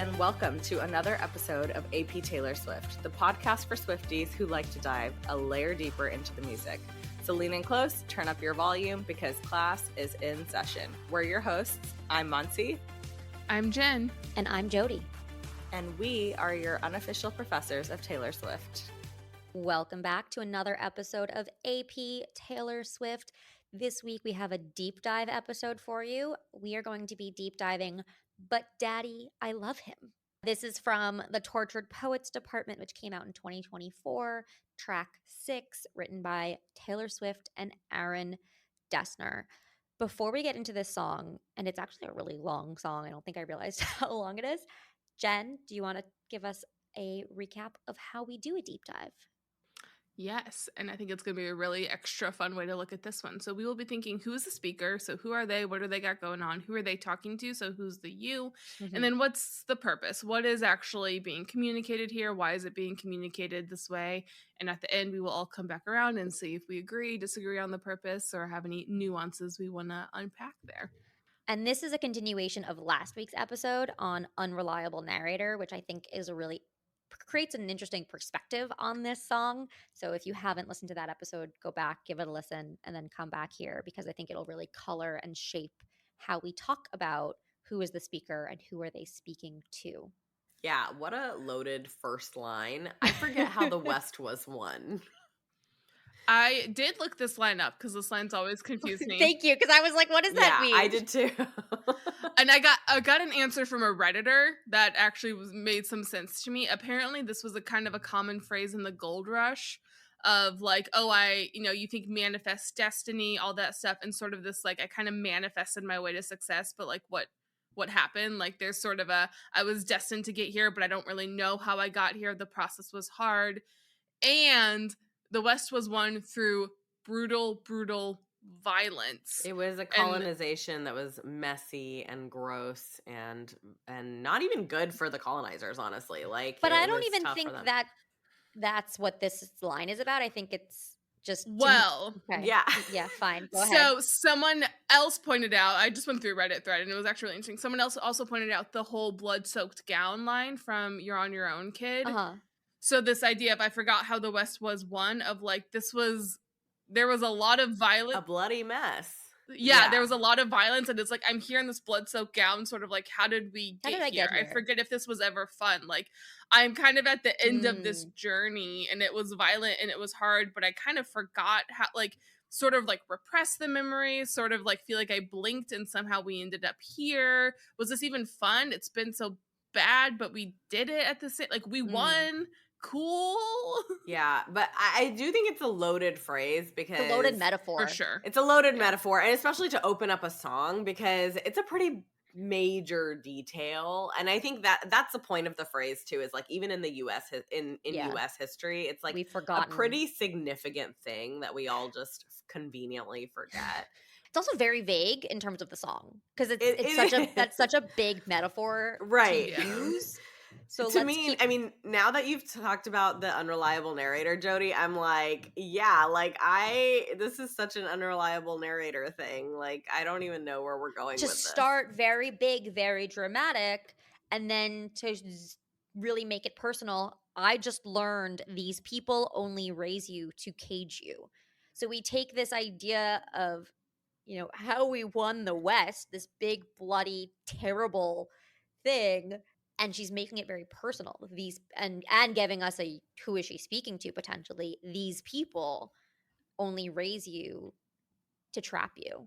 and welcome to another episode of AP Taylor Swift, the podcast for Swifties who like to dive a layer deeper into the music. So lean in close, turn up your volume, because class is in session. We're your hosts. I'm Monsi. I'm Jen. And I'm Jody. And we are your unofficial professors of Taylor Swift. Welcome back to another episode of AP Taylor Swift. This week we have a deep dive episode for you. We are going to be deep diving But Daddy, I Love Him. This is from the Tortured Poets Department, which came out in 2024, track 6, written by Taylor Swift and Aaron Dessner. Before we get into this song, and it's actually a really long song, I don't think I realized how long it is. Jen, do you want to give us a recap of how we do a deep dive? Yes, and I think it's going to be a really extra fun way to look at this one. So we will be thinking, who's the speaker? So who are they? What do they got going on? Who are they talking to? So who's the you? Mm-hmm. And then what's the purpose? What is actually being communicated here? Why is it being communicated this way? And at the end, we will all come back around and see if we agree, disagree on the purpose, or have any nuances we want to unpack there. And this is a continuation of last week's episode on unreliable narrator, which I think is a really creates an interesting perspective on this song. So if you haven't listened to that episode, go back, give it a listen, and then come back here, because I think it'll really color and shape how we talk about who is the speaker and who are they speaking to. Yeah, what a loaded first line. I forget how the West was won. I did look this line up because this line's always confused me. Thank you, because I was like, what does that mean? Yeah, I did too. And I got an answer from a Redditor that actually made some sense to me. Apparently, this was a kind of a common phrase in the gold rush of like, you think manifest destiny, all that stuff, and sort of this like I kind of manifested my way to success, but like what happened? Like there's sort of I was destined to get here, but I don't really know how I got here. The process was hard, and the West was won through brutal violence. It was a colonization that was messy and gross and not even good for the colonizers, honestly. But I don't even think that that's what this line is about. I think it's just okay. yeah, fine. Go ahead. So someone else pointed out, I just went through a Reddit thread and it was actually really interesting. Someone else also pointed out the whole blood-soaked gown line from "You're on Your Own, Kid." So this idea of I forgot how the West was won, of like there was a lot of violence. A bloody mess. Yeah, there was a lot of violence, and it's like, I'm here in this blood-soaked gown, sort of like, how did we get here? I forget if this was ever fun. Like, I'm kind of at the end of this journey, and it was violent, and it was hard, but I kind of forgot how, like, sort of like repress the memories, sort of like feel like I blinked, and somehow we ended up here. Was this even fun? It's been so bad, but we did it at the same, like, we won. Cool. Yeah, but I do think it's a loaded phrase, because it's a loaded metaphor. For sure. It's a loaded metaphor, and especially to open up a song, because it's a pretty major detail. And I think that's the point of the phrase too, is like even in the US in US history, it's like we've forgotten a pretty significant thing that we all just conveniently forget. It's also very vague in terms of the song, because that's such a big metaphor right to use. So to me, I mean, now that you've talked about the unreliable narrator, Jody, I'm like, yeah, like this is such an unreliable narrator thing. Like, I don't even know where we're going with this. To start very big, very dramatic, and then to really make it personal. I just learned these people only raise you to cage you. So we take this idea of, how we won the West, this big, bloody, terrible thing, and she's making it very personal. These and giving us who is she speaking to potentially? These people only raise you to trap you.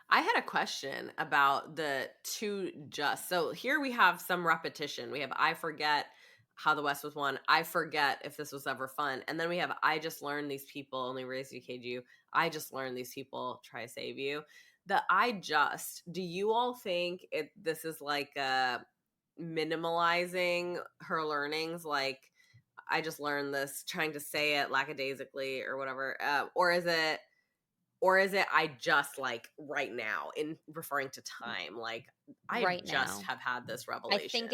I had a question about the two just. So here we have some repetition. We have I forget how the West was won. I forget if this was ever fun. And then we have I just learned these people only raise you, cage you. I just learned these people try to save you. The do you all think this is like minimalizing her learnings? Like, I just learned this, trying to say it lackadaisically or whatever. Or is it I just like right now, in referring to time, like I just have had this revelation.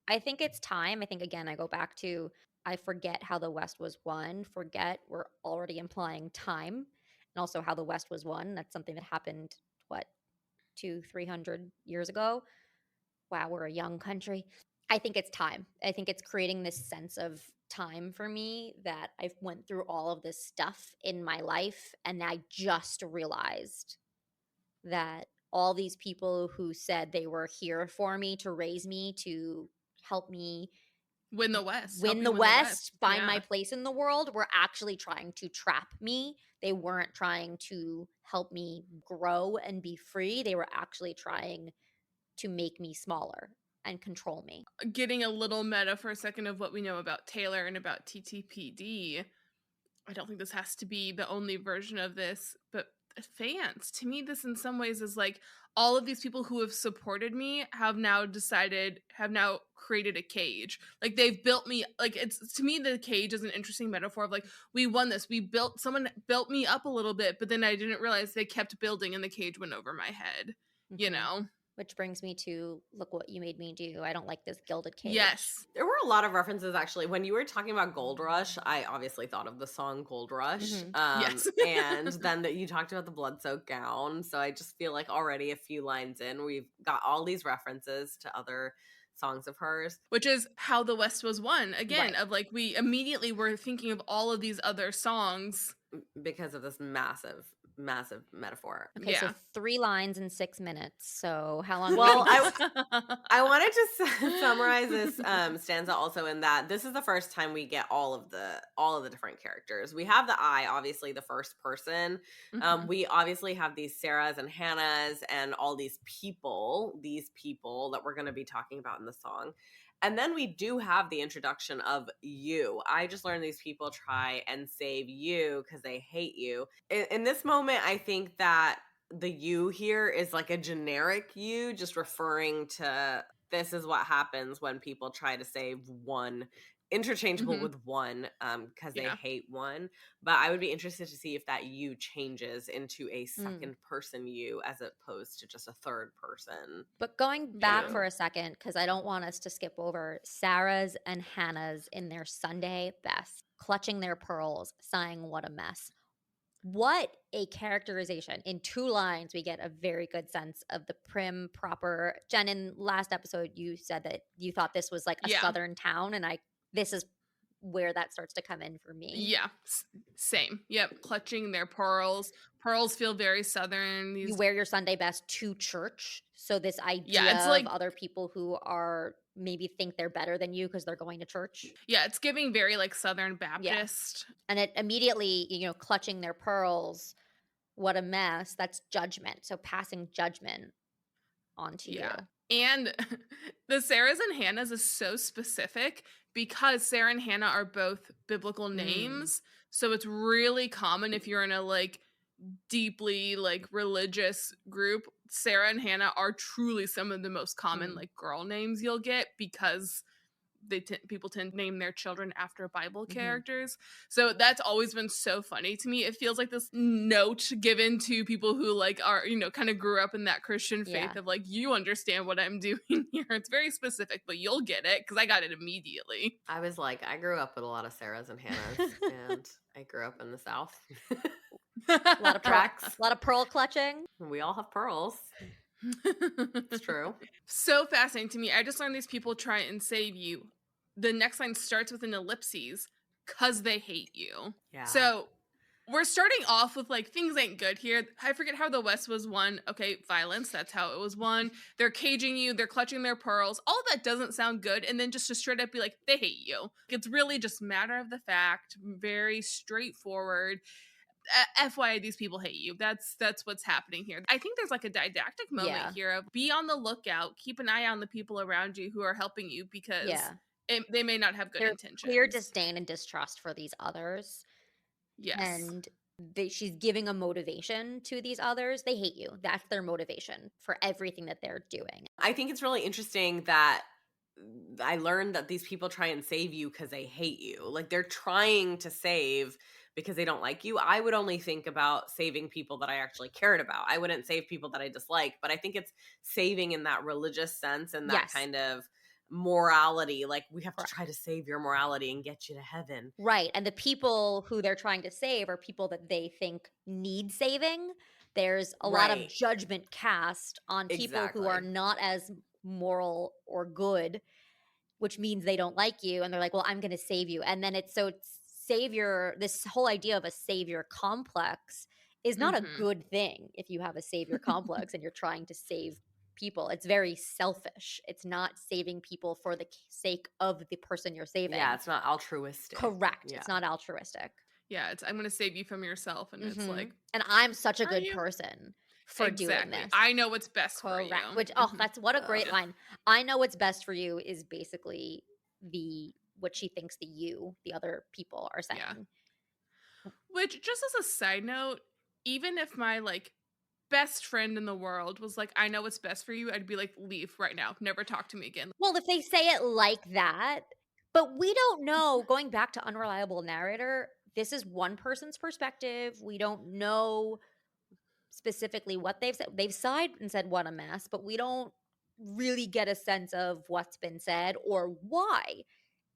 I think it's time. I think, again, I go back to I forget how the West was won. Forget, we're already implying time, and also how the West was won. That's something that happened 200-300 years ago. Wow, we're a young country. I think it's time. I think it's creating this sense of time for me that I've went through all of this stuff in my life and I just realized that all these people who said they were here for me to raise me, to help me Win the West. Help win you the win the West. West, find my Yeah. place in the world, were actually trying to trap me. They weren't trying to help me grow and be free. They were actually trying to make me smaller and control me. Getting a little meta for a second of what we know about Taylor and about TTPD. I don't think this has to be the only version of this, but fans, to me, this in some ways is like all of these people who have supported me have now created a cage. Like they've built me, like it's, to me, the cage is an interesting metaphor of like, we won this. Someone built me up a little bit, but then I didn't realize they kept building and the cage went over my head, you Mhm. know? Which brings me to look what you made me do. I don't like this gilded cage. Yes. There were a lot of references actually. When you were talking about Gold Rush, I obviously thought of the song Gold Rush. Yes. And then that you talked about the blood soaked gown. So I just feel like already a few lines in, we've got all these references to other songs of hers. Which is how the West was won. Again, Right. of like we immediately were thinking of all of these other songs. Because of this massive, massive metaphor. Okay, so Yeah. 3 lines in 6 minutes. So how long? Well, I wanted to summarize this stanza also in that this is the first time we get all of the different characters. We have the I, obviously the first person. Mhm. We obviously have these Sarahs and Hannahs and all these people that we're going to be talking about in the song. And then we do have the introduction of you. I just learned these people try and save you because they hate you. In this moment, I think that the you here is like a generic you, just referring to this is what happens when people try to save one, interchangeable Mhm. with one, because they Yeah. hate one. But I would be interested to see if that you changes into a Mm. second person you as opposed to just a third person. But going back Yeah. for a second, because I don't want us to skip over Sarah's and Hannah's in their Sunday best, clutching their pearls, sighing, what a mess. What a characterization. In 2 lines, we get a very good sense of the prim, proper. Jen, in last episode, you said that you thought this was like a Yeah. southern town, and this is where that starts to come in for me. Yeah. Same. Yep. Clutching their pearls. Pearls feel very southern. You These wear your Sunday best to church. So this idea Yeah, it's of like other people who are maybe think they're better than you because they're going to church. yeah, it's giving very like Southern Yeah. Baptist. And it immediately, clutching their pearls, what a mess. That's judgment. So passing judgment onto you. Yeah. And the Sarahs and Hannahs is so specific because Sarah and Hannah are both biblical names. So it's really common if you're in a like deeply like religious group. Sarah and Hannah are truly some of the most common Mm. like girl names you'll get because people tend to name their children after Bible Mhm. characters. So that's always been so funny to me. It feels like this note given to people who like are, kind of grew up in that Christian faith Yeah. of like, you understand what I'm doing here. It's very specific, but you'll get it because I got it immediately. I was like, I grew up with a lot of Sarahs and Hannahs, and I grew up in the South. A lot of Tracks. a lot of pearl clutching. We all have pearls. It's true. So fascinating to me. I just learned these people try and save you. The next line starts with an ellipses because they hate you. Yeah. So we're starting off with like things ain't good here. I forget how the West was won. Okay, violence, that's how it was won. They're caging you, they're clutching their pearls. All of that doesn't sound good. And then just to straight up be like, they hate you. It's really just matter of the fact, very straightforward. FYI, these people hate you. That's what's happening here. I think there's like a didactic moment Yeah. here of be on the lookout, keep an eye on the people around you who are helping you because Yeah. they may not have good There's intentions. clear disdain and distrust for these others. Yes. And she's giving a motivation to these others. They hate you. That's their motivation for everything that they're doing. I think it's really interesting that I learned that these people try and save you because they hate you. Like they're trying to save because they don't like you. I would only think about saving people that I actually cared about. I wouldn't save people that I dislike, but I think it's saving in that religious sense and that Yes. kind of morality. Like we have to Correct. try to save your morality and get you to heaven. Right. And the people who they're trying to save are people that they think need saving. There's a lot of Right. judgment cast on people who are Exactly. not as moral or good. which means they don't like you. And they're like, well, I'm going to save you. And then it's savior, this whole idea of a savior complex is not a Mhm. good thing if you have a savior complex and you're trying to save people. It's very selfish. It's not saving people for the sake of the person you're saving. Yeah, it's not altruistic. Correct. Yeah. It's not altruistic. Yeah, it's I'm going to save you from yourself, and it's like, And I'm such a are good you? person for doing Exactly. this. I know what's best for you. Correct. Which, oh, Mhm. that's what a great Ugh. line. I know what's best for you is basically what she thinks the other people are saying. Yeah. Which, just as a side note, even if my like best friend in the world was like, I know what's best for you, I'd be like, leave right now. Never talk to me again. Well, if they say it like that, but we don't know, going back to unreliable narrator, this is one person's perspective. We don't know specifically what they've said. They've sighed and said, what a mess, but we don't really get a sense of what's been said or why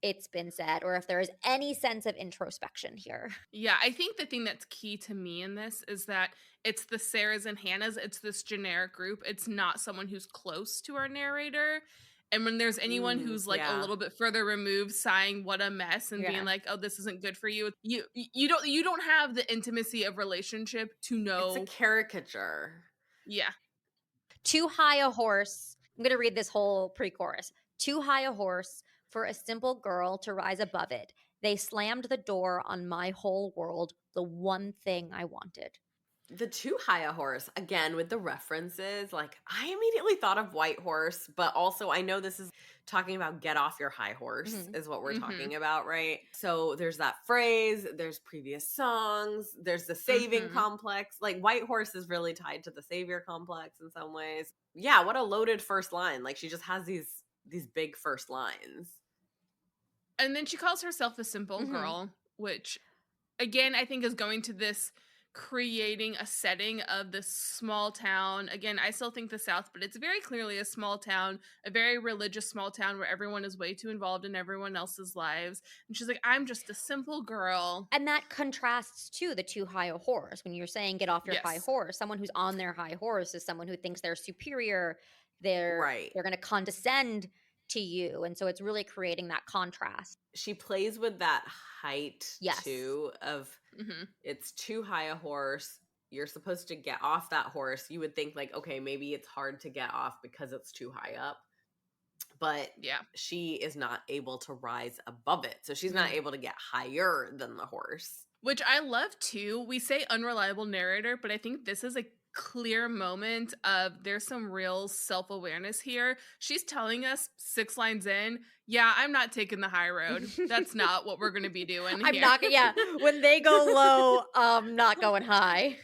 it's been said, or if there is any sense of introspection here. Yeah, I think the thing that's key to me in this is that it's the Sarahs and Hannahs. It's this generic group. It's not someone who's close to our narrator. And when there's anyone who's like a Yeah. little bit further removed, sighing "what a mess" and Yeah. being like, "Oh, this isn't good for you," you don't have the intimacy of relationship to know. It's a caricature. Yeah, Too high a horse. I'm going to read this whole pre chorus. Too high a horse for a simple girl to rise above it. They slammed the door on my whole world, the one thing I wanted. The too high a horse, again, with the references, like I immediately thought of White Horse, but also I know this is talking about get off your high horse, is what we're talking about, right? So there's that phrase, there's previous songs, there's the saving complex. Like White Horse is really tied to the savior complex in some ways. Yeah, what a loaded first line. Like she just has these big first lines. and then she calls herself a simple girl, which again I think is going to this creating a setting of this small town. Again, I still think the South, but it's very clearly a small town, a very religious small town where everyone is way too involved in everyone else's lives. And she's like, I'm just a simple girl. And that contrasts to the too high a horse. When you're saying get off your high Yes. horse, someone who's on their high horse is someone who thinks they're superior. They're Right. going to condescend to you. And so it's really creating that contrast. She plays with that height Yes. too of it's too high a horse. You're supposed to get off that horse. You would think like, okay, maybe it's hard to get off because it's too high up. But Yeah. she is not able to rise above it. So she's not able to get higher than the horse. Which I love too. We say unreliable narrator, but I think this is a clear moment of there's some real self-awareness here. She's telling us 6 lines in, yeah, I'm not taking the high road. That's not what we're going to be doing I'm here. not, yeah, when they go low, I'm not going high.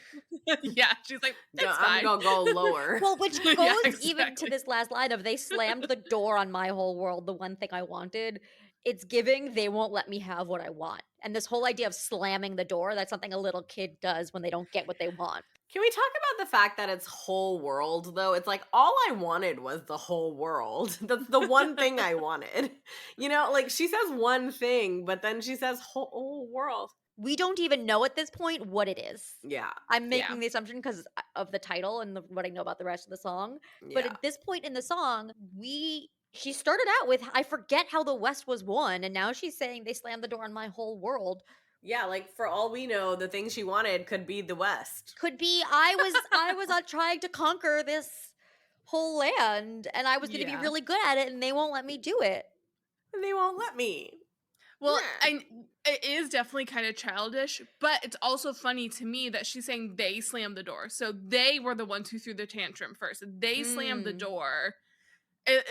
Yeah, she's like, that's I'm fine. going to go lower. Well, which goes Yeah, even to exactly. this last line of they slammed the door on my whole world, the one thing I wanted. It's giving they won't let me have what I want. And this whole idea of slamming the door, that's something a little kid does when they don't get what they want. Can we talk about the fact that it's whole world, though? It's like, all I wanted was the whole world. That's the one thing I wanted. You know, like she says one thing, but then she says whole world. We don't even know at this point what it is. Yeah. I'm making the assumption because of the title and what I know about the rest of the song. Yeah. But at this point in the song, she started out with, I forget how the West was won. And now she's saying they slammed the door on my whole world. Yeah, like for all we know, the thing she wanted could be the West. Could be I was trying to conquer this whole land and I was going to be really good at it and they won't let me do it. And they won't let me. Well, and it is definitely kind of childish, but it's also funny to me that she's saying they slammed the door. So they were the ones who threw the tantrum first. They slammed the door.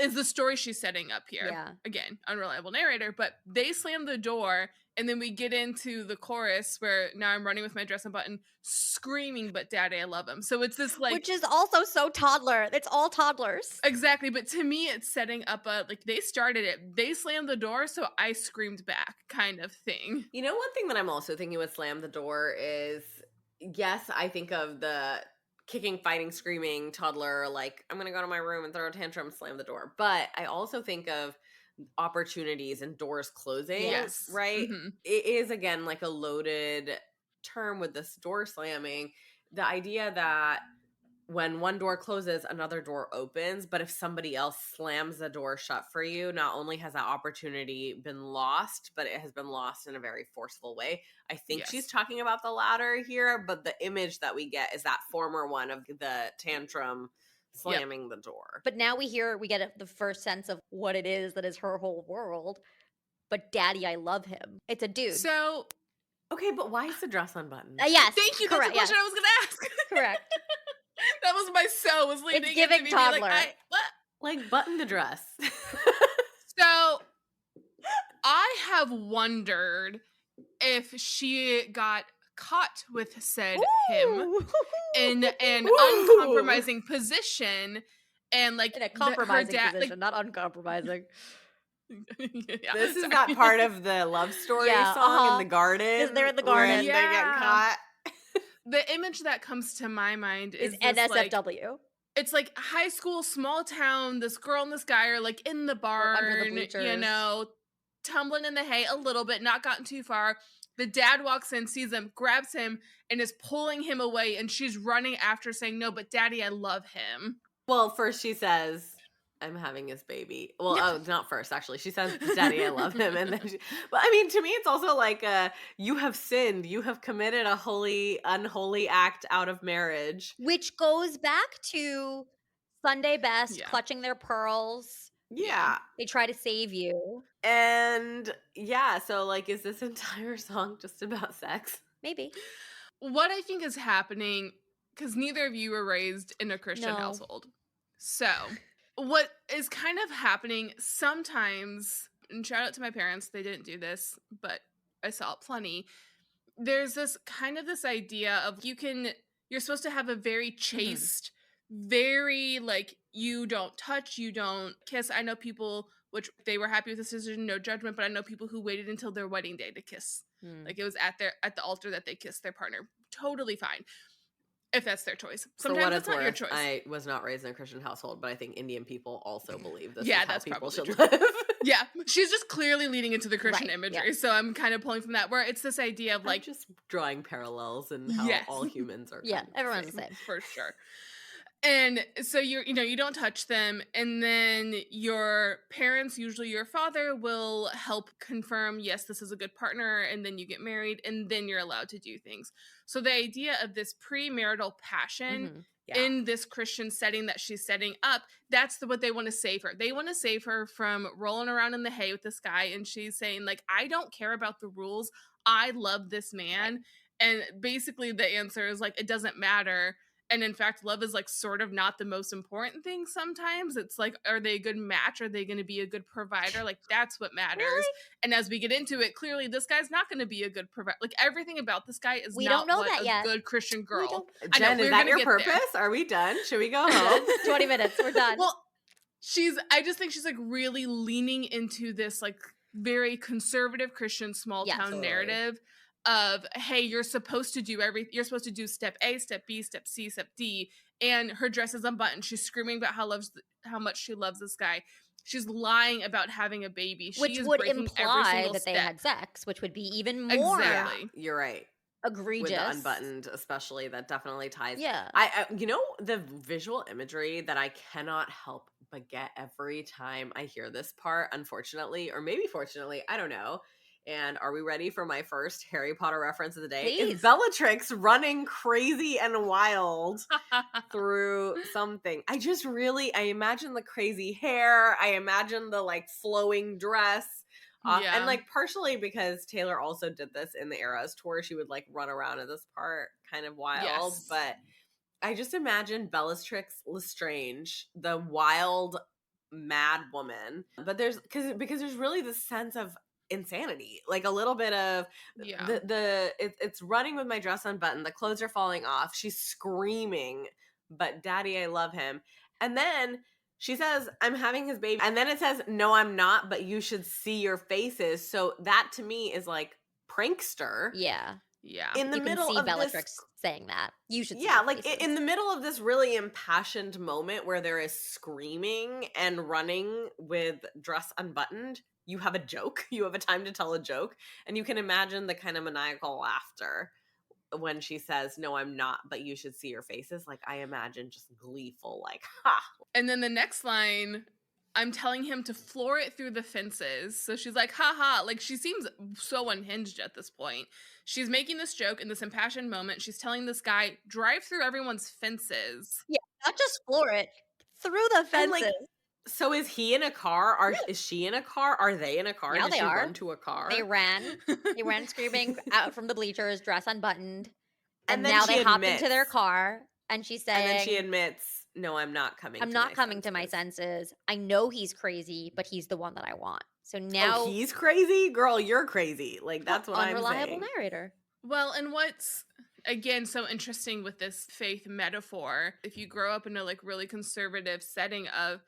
Is the story she's setting up here. Yeah. Again, unreliable narrator, but they slam the door, and then we get into the chorus where now I'm running with my dress unbuttoned, screaming, but daddy, I love him. So it's this like... Which is also so toddler. It's all toddlers. Exactly, but to me, it's setting up a, like, they started it, they slammed the door, so I screamed back kind of thing. You know, one thing that I'm also thinking with slam the door is, yes, I think of the kicking, fighting, screaming toddler, like, I'm going to go to my room and throw a tantrum, slam the door. But I also think of opportunities and doors closing, Yes. right? It is, again, like a loaded term with this door slamming. The idea that when one door closes, another door opens. But if somebody else slams the door shut for you, not only has that opportunity been lost, but it has been lost in a very forceful way. I think she's Yes. talking about the latter here, but the image that we get is that former one of the tantrum slamming the door. But now we get the first sense of what it is that is her whole world. But Daddy, I love him. It's a dude. So, Okay, but why is the dress unbuttoned? Yes. thank you. That's the Correct. question Yes. I was going to ask. Correct. That was my so was leading It's giving into me toddler. being like, what? Like, button the dress. So, I have wondered if she got caught with said him in an Ooh. uncompromising position, and like In a compromising her position, not uncompromising. Yeah, This is sorry. that part of the love story Yeah, song in the garden. Is they're in the when garden. they get Yeah. caught. The image that comes to my mind Is is this, like, NSFW. it's like high school, small town. This girl and this guy are like in the barn, under the you bleachers. know, tumbling in the hay a little bit, not gotten too far. The dad walks in, sees him, grabs him, and is pulling him away. And she's running after, saying, "No, but Daddy, I love him." Well, first she says, I'm having his baby. Well, oh, not first, actually. She says, Daddy, I love him. And then but I mean, to me, it's also like, you have sinned. You have committed a unholy act out of marriage. Which goes back to Sunday Best Yeah. clutching their pearls. Yeah. They try to save you. And yeah, so like, is this entire song just about sex? Maybe. What I think is happening, because neither of you were raised in a Christian No. household. So, what is kind of happening sometimes, and shout out to my parents, they didn't do this, but I saw it plenty. There's this kind of this idea of you're supposed to have a very chaste, very like, you don't touch, you don't kiss. I know people, which they were happy with this decision, no judgment, but I know people who waited until their wedding day to kiss. Like it was at the altar that they kissed their partner. Totally fine. If that's their choice. Sometimes that's not your choice. I was not raised in a Christian household, but I think Indian people also believe this Yeah, is how that's people probably should true. live. Yeah, she's just clearly leading into the Christian Right, imagery. yeah. So I'm kind of pulling from that, where it's this idea of I'm like, just drawing parallels and how Yes. all humans are. Yeah, kind of everyone's the same. for sure. And so you don't touch them, and then your parents, usually your father, will help confirm, yes, this is a good partner, and then you get married, and then you're allowed to do things. So the idea of this premarital passion Yeah. in this Christian setting that she's setting up, that's what they want to save her. They want to save her from rolling around in the hay with this guy, and she's saying, like, I don't care about the rules. I love this man. And basically the answer is like, it doesn't matter. And in fact, love is like sort of not the most important thing sometimes. It's like, are they a good match? Are they going to be a good provider? Like, that's what matters. Really? And as we get into it, clearly this guy's not going to be a good provider. Like, everything about this guy is We not don't know what that a yet. good Christian girl. don't- I know, Jen, we're is that gonna your get there. purpose? Are we done? Should we go home? 20 minutes. We're done. Well, I just think she's like really leaning into this like very conservative Christian small Yes. town Totally. narrative of, hey, you're supposed to do you're supposed to do step A, step B, step C, step D. And her dress is unbuttoned. She's screaming about how much she loves this guy. She's lying about having a baby. She Which is would breaking every imply single that they step. had sex, which would be even more Exactly. Yeah, you're right. egregious. With the unbuttoned, especially, that definitely ties. Yeah. I the visual imagery that I cannot help but get every time I hear this part, unfortunately, or maybe fortunately, I don't know. And are we ready for my first Harry Potter reference of the day? Please. Is Bellatrix running crazy and wild through something. I imagine the crazy hair. I imagine the like flowing dress. Yeah. And like partially because Taylor also did this in the Eras tour. She would like run around at this part kind of wild. Yes. But I just imagine Bellatrix Lestrange, the wild, mad woman. But because there's really this sense of insanity, like a little bit of Yeah. it's running with my dress unbuttoned, the clothes are falling off, she's screaming, but Daddy, I love him. And then she says, I'm having his baby, and then it says, no, I'm not, but you should see your faces. So that to me is like prankster. Yeah. Yeah. In the You can middle see of Bellatrix this, saying that. You should see yeah, your like faces. in the middle of this really impassioned moment where there is screaming and running with dress unbuttoned, you have a joke. You have a time to tell a joke, and you can imagine the kind of maniacal laughter when she says, "No, I'm not, but you should see your faces," like I imagine just gleeful, like, ha. And then the next line, I'm telling him to floor it through the fences. So she's like, haha. Like, she seems so unhinged at this point. She's making this joke in this impassioned moment. She's telling this guy, drive through everyone's fences. Yeah, not just floor it, through the And like, fences. so is he in a car? Is she in a car? Are they in a car? Now Did they she are. run to a car? They ran screaming out from the bleachers, dress unbuttoned. And then now she they hopped into their admits. car, and she's saying, And then she admits, "No, I'm not coming I'm to not my coming to my senses." senses. I know he's crazy, but he's the one that I want. So Oh, now, he's crazy? Girl, you're crazy. Like, that's what I'm unreliable saying. narrator. Well, and what's again so interesting with this faith metaphor, if you grow up in a like really conservative setting of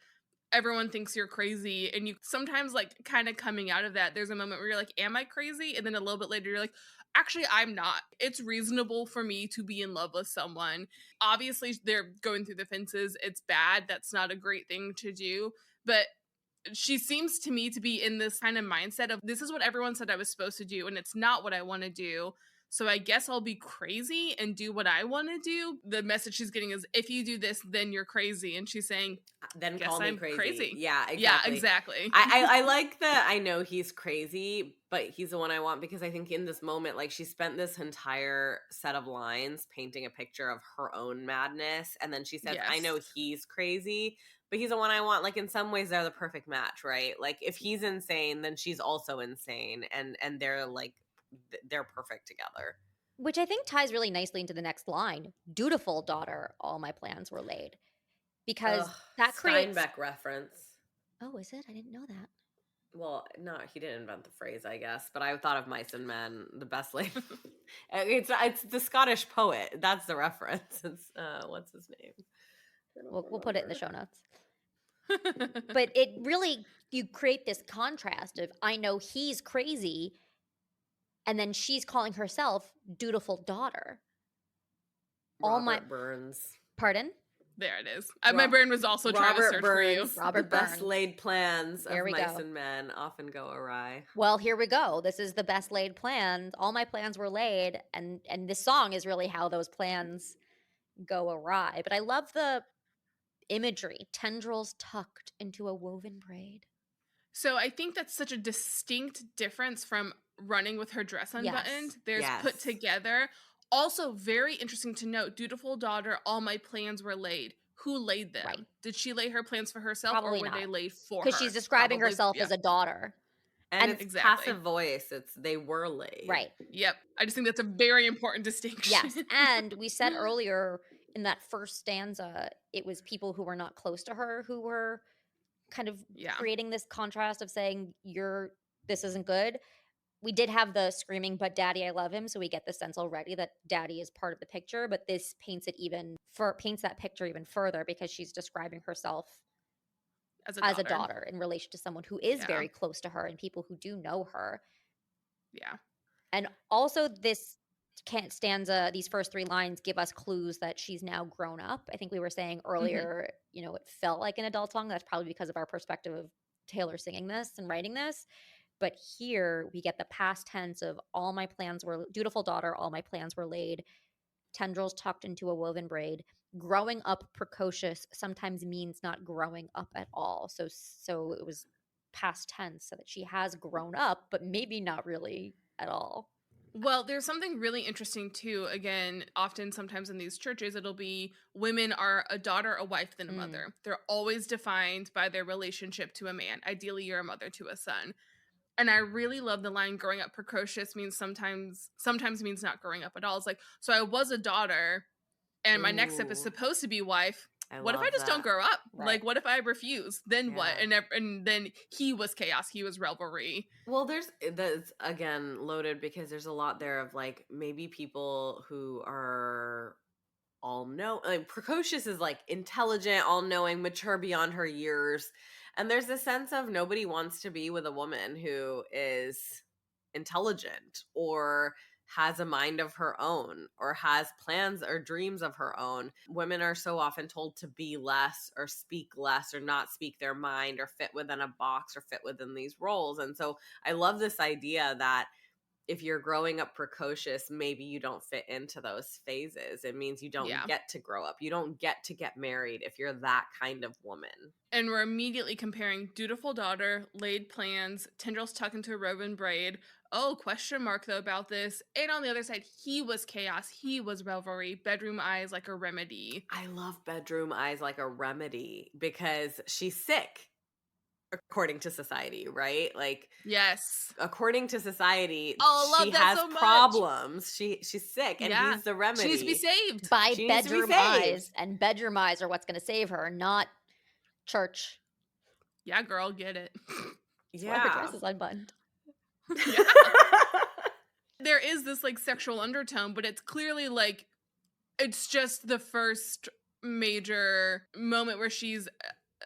everyone thinks you're crazy, and you sometimes like kind of coming out of that, there's a moment where you're like, am I crazy? And then a little bit later you're like, actually I'm not. It's reasonable for me to be in love with someone. Obviously they're going through the fences, it's bad, that's not a great thing to do, but she seems to me to be in this kind of mindset of, this is what everyone said I was supposed to do and it's not what I want to do, so I guess I'll be crazy and do what I want to do. The message she's getting is, if you do this, then you're crazy. And she's saying, Then guess call me I'm crazy. crazy. Yeah, exactly. Yeah, exactly. I like the, I know he's crazy, but he's the one I want, because I think in this moment, like, she spent this entire set of lines painting a picture of her own madness. And then she says, I know Yes. he's crazy, but he's the one I want. Like, in some ways, they're the perfect match, right? Like, if he's insane, then she's also insane. And they're like, they're perfect together. Which I think ties really nicely into the next line. Dutiful daughter, all my plans were laid. Because that creates... Steinbeck reference. Oh, is it? I didn't know that. Well, no, he didn't invent the phrase, I guess, but I thought of Mice and Men, the best laid. It's the Scottish poet. That's the reference. It's what's his name? We'll put it in the show notes. But it really, you create this contrast of, I know he's crazy, and then she's calling herself dutiful daughter. Robert Burns. Pardon? There it is. My brain was also trying to search for you. Robert the best Burns. laid plans There of we Mice go. and Men often go awry. Well, here we go. This is the best laid plans. All my plans were laid, and this song is really how those plans go awry. But I love the imagery. Tendrils tucked into a woven braid. So I think that's such a distinct difference from running with her dress unbuttoned. Yes. There's Yes. put together. Also, very interesting to note, dutiful daughter, all my plans were laid. Who laid them? Right. Did she lay her plans for herself, Probably or were not. they laid for her? Because she's describing Probably, herself yeah. as a daughter. And it's exactly. passive voice. It's they were laid. Right. Yep. I just think that's a very important distinction. Yes. And we said earlier in that first stanza, it was people who were not close to her who were kind of creating this contrast of saying, this isn't good. We did have the screaming, but daddy, I love him. So we get the sense already that daddy is part of the picture, but this paints that picture even further, because she's describing herself as a daughter in relation to someone who is very close to her and people who do know her. Yeah. And also this stanza, these first three lines give us clues that she's now grown up. I think we were saying earlier, it felt like an adult song. That's probably because of our perspective of Taylor singing this and writing this. But here we get the past tense of all my plans were, dutiful daughter, all my plans were laid, tendrils tucked into a woven braid. Growing up precocious sometimes means not growing up at all. So it was past tense, so that she has grown up, but maybe not really at all. Well, there's something really interesting too. Again, often sometimes in these churches, it'll be women are a daughter, a wife, then a mother. They're always defined by their relationship to a man. Ideally, you're a mother to a son. And I really love the line, growing up precocious means sometimes means not growing up at all. It's like, so I was a daughter and my next step is supposed to be wife. What if I just don't grow up? Right. Like, what if I refuse? Then what? And then he was chaos. He was revelry. Well, that's again loaded, because there's a lot there of like, maybe people who are precocious is like intelligent, all-knowing, mature beyond her years. And there's a sense of nobody wants to be with a woman who is intelligent or has a mind of her own or has plans or dreams of her own. Women are so often told to be less or speak less or not speak their mind or fit within a box or fit within these roles. And so I love this idea that if you're growing up precocious, maybe you don't fit into those phases. It means you don't Yeah. get to grow up. You don't get to get married if you're that kind of woman. And we're immediately comparing dutiful daughter, laid plans, tendrils tucked into a robe and braid. Oh, question mark though about this. And on the other side, he was chaos. He was revelry. Bedroom eyes like a remedy. I love bedroom eyes like a remedy because she's sick. According to society, right? Like, yes, according to society, oh, I she love that has so much. She's sick, and Yeah. he's the remedy. She needs to be saved. By She needs to be bedroom saved. eyes, and bedroom eyes are what's going to save her, not church. Yeah, girl, get it. That's why her dress is unbuttoned. Yeah. There is this like sexual undertone, but it's clearly like it's just the first major moment where she's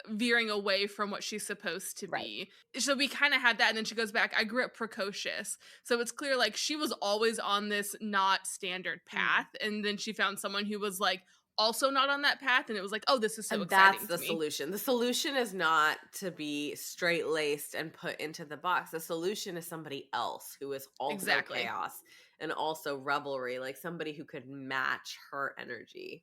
veering away from what she's supposed to be. So we kind of had that, and then she goes back. I grew up precocious, so it's clear like she was always on this not standard path, and then she found someone who was like also not on that path, and it was like, oh, this is so And exciting. that's the to me. solution. The solution is not to be straight laced and put into the box. The solution is somebody else who is also Exactly. chaos and also revelry, like somebody who could match her energy.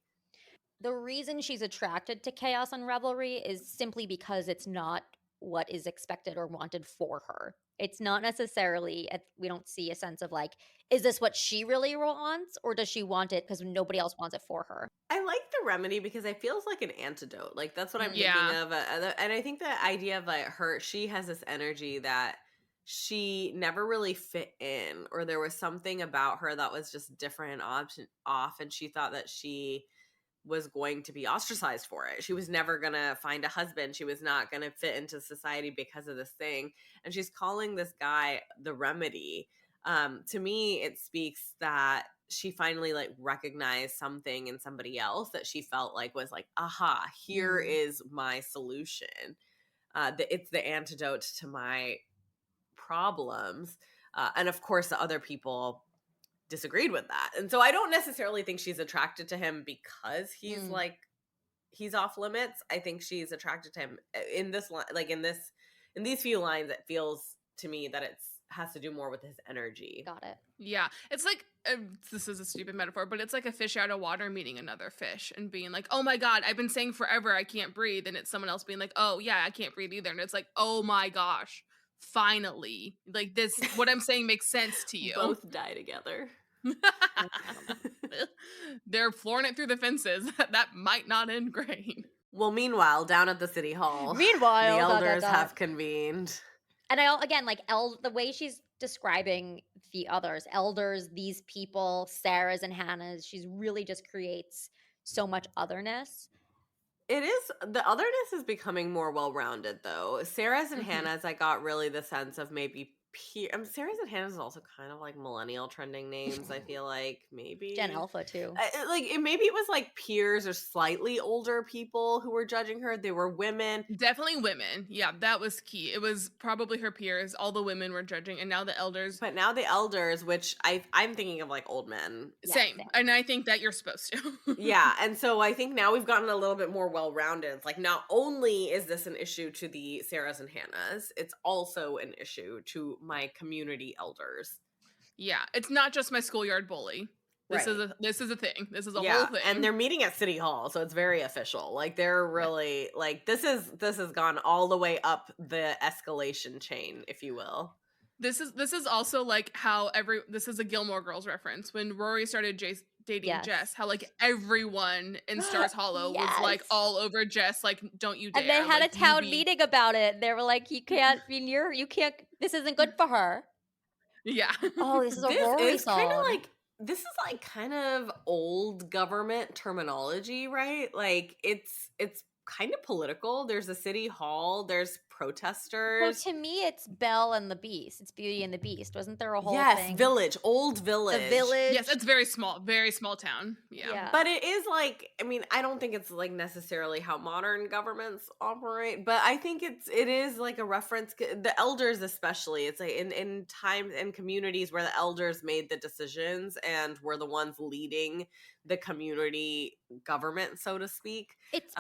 The reason she's attracted to chaos and revelry is simply because it's not what is expected or wanted for her. It's not necessarily, we don't see a sense of like, is this what she really wants, or does she want it because nobody else wants it for her? I like the remedy because it feels like an antidote. Like that's what I'm thinking Yeah. of. And I think the idea of like she has this energy that she never really fit in, or there was something about her that was just different and off, and she thought that she was going to be ostracized for it. She was never going to find a husband. She was not going to fit into society because of this thing. And she's calling this guy the remedy. To me, it speaks that she finally like recognized something in somebody else that she felt like was like, aha, here is my solution. It's the antidote to my problems. And of course, the other people disagreed with that. And so I don't necessarily think she's attracted to him because he's like he's off limits. I think she's attracted to him in this line, like in these few lines. It feels to me that it's has to do more with his energy. Got it. Yeah. It's like, this is a stupid metaphor, but it's like a fish out of water meeting another fish and being like, oh my God, I've been saying forever I can't breathe. And it's someone else being like, oh yeah, I can't breathe either. And it's like, oh my gosh, finally. Like this, what I'm saying makes sense to you. Both die together. They're flooring it through the fences. That might not end great. Well, meanwhile, down at the city hall, Meanwhile, the elders have convened. And again, like the way she's describing the others, elders, these people, Sarah's and Hannah's, she's really just creates so much otherness. It is, the otherness is becoming more well-rounded though. Sarah's and Hannah's, I got really the sense of maybe Sarah's and Hannah's is also kind of like millennial trending names. I feel like maybe Gen Alpha too. Maybe it was like peers or slightly older people who were judging her. They were women. Definitely women. Yeah, that was key. It was probably her peers. All the women were judging, and now the elders. But now the elders, which I'm thinking of like old men. Same. And I think that you're supposed to. Yeah, and so I think now we've gotten a little bit more well-rounded. It's like not only is this an issue to the Sarahs and Hannahs, it's also an issue to my community elders. Yeah, it's not just my schoolyard bully. This is a thing. This is a whole thing. And they're meeting at City Hall, so it's very official. Like they're really like this has gone all the way up the escalation chain, if you will. This is also like how this is a Gilmore Girls reference when Rory started dating Jess, how like everyone in Stars Hollow was like all over Jess, like don't you dare. And they had like, a town meeting about it. They were like, you can't this isn't good for her. Yeah. Oh, this is a Rory song. Kind of like this is like kind of old government terminology, right? Like it's kind of political. There's a city hall, there's protesters. Well, to me, it's Belle and the Beast. It's Beauty and the Beast. Wasn't there a whole thing? Yes, village, old village. The village. Yes, it's very small town. Yeah. But it is like, I mean, I don't think it's like necessarily how modern governments operate, but I think it is like a reference. The elders, especially, it's like in times and communities where the elders made the decisions and were the ones leading the community government, so to speak. It's